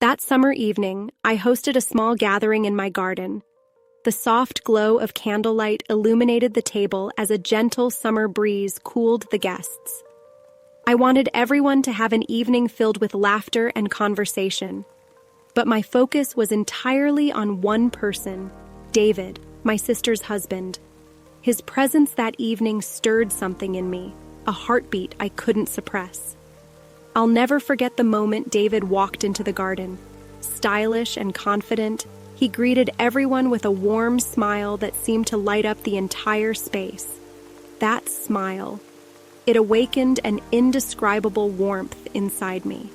That summer evening, I hosted a small gathering in my garden. The soft glow of candlelight illuminated the table as a gentle summer breeze cooled the guests. I wanted everyone to have an evening filled with laughter and conversation. But my focus was entirely on one person, David, my sister's husband. His presence that evening stirred something in me, a heartbeat I couldn't suppress. I'll never forget the moment David walked into the garden. Stylish and confident, he greeted everyone with a warm smile that seemed to light up the entire space. That smile, it awakened an indescribable warmth inside me.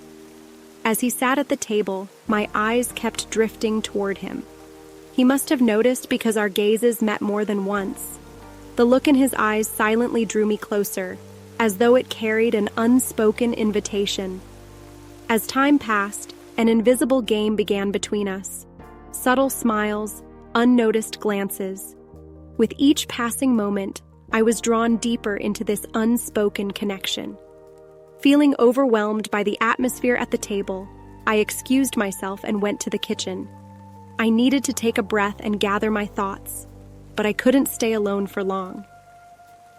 As he sat at the table, my eyes kept drifting toward him. He must have noticed because our gazes met more than once. The look in his eyes silently drew me closer, as though it carried an unspoken invitation. As time passed, an invisible game began between us. Subtle smiles, unnoticed glances. With each passing moment, I was drawn deeper into this unspoken connection. Feeling overwhelmed by the atmosphere at the table, I excused myself and went to the kitchen. I needed to take a breath and gather my thoughts, but I couldn't stay alone for long.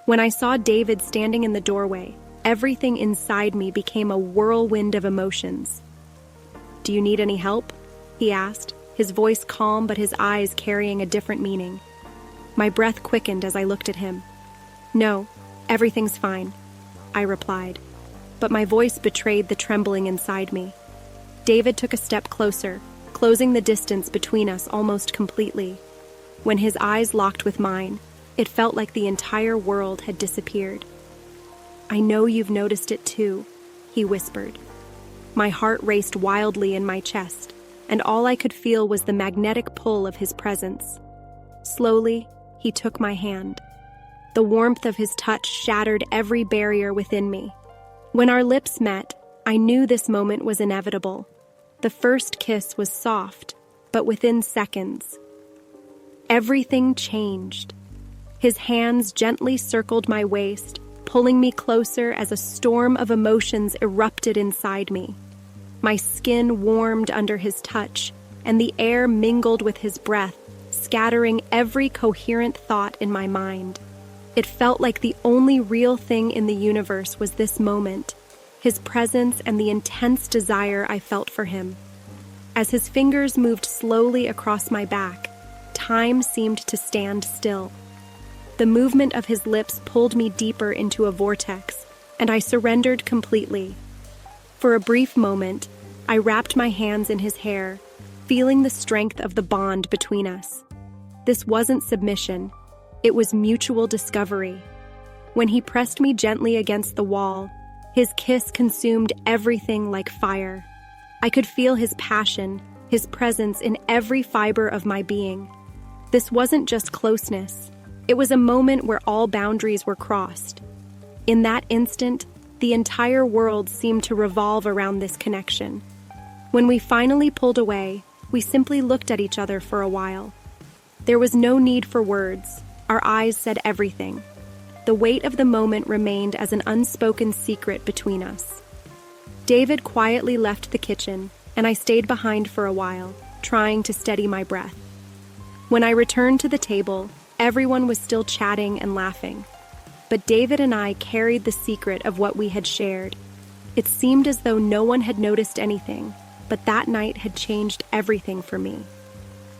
When I saw David standing in the doorway, everything inside me became a whirlwind of emotions. "Do you need any help?" he asked, his voice calm but his eyes carrying a different meaning. My breath quickened as I looked at him. "No, everything's fine," I replied, but my voice betrayed the trembling inside me. David took a step closer, closing the distance between us almost completely. When his eyes locked with mine, it felt like the entire world had disappeared. "I know you've noticed it too," he whispered. My heart raced wildly in my chest, and all I could feel was the magnetic pull of his presence. Slowly, he took my hand. The warmth of his touch shattered every barrier within me. When our lips met, I knew this moment was inevitable. The first kiss was soft, but within seconds, everything changed. His hands gently circled my waist, pulling me closer as a storm of emotions erupted inside me. My skin warmed under his touch, and the air mingled with his breath, scattering every coherent thought in my mind. It felt like the only real thing in the universe was this moment, his presence and the intense desire I felt for him. As his fingers moved slowly across my back, time seemed to stand still. The movement of his lips pulled me deeper into a vortex, and I surrendered completely. For a brief moment, I wrapped my hands in his hair, feeling the strength of the bond between us. This wasn't submission, it was mutual discovery. When he pressed me gently against the wall, his kiss consumed everything like fire. I could feel his passion, his presence in every fiber of my being. This wasn't just closeness. It was a moment where all boundaries were crossed. In that instant, the entire world seemed to revolve around this connection. When we finally pulled away, we simply looked at each other for a while. There was no need for words. Our eyes said everything. The weight of the moment remained as an unspoken secret between us. David quietly left the kitchen, and I stayed behind for a while, trying to steady my breath. When I returned to the table, everyone was still chatting and laughing. But David and I carried the secret of what we had shared. It seemed as though no one had noticed anything, but that night had changed everything for me.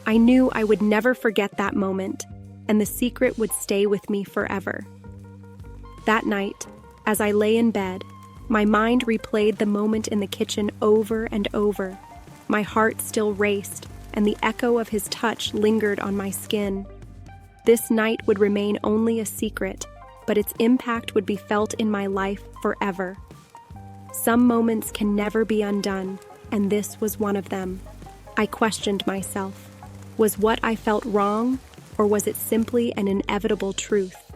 I knew I would never forget that moment, and the secret would stay with me forever. That night, as I lay in bed, my mind replayed the moment in the kitchen over and over. My heart still raced, and the echo of his touch lingered on my skin. This night would remain only a secret, but its impact would be felt in my life forever. Some moments can never be undone, and this was one of them. I questioned myself. Was what I felt wrong, or was it simply an inevitable truth?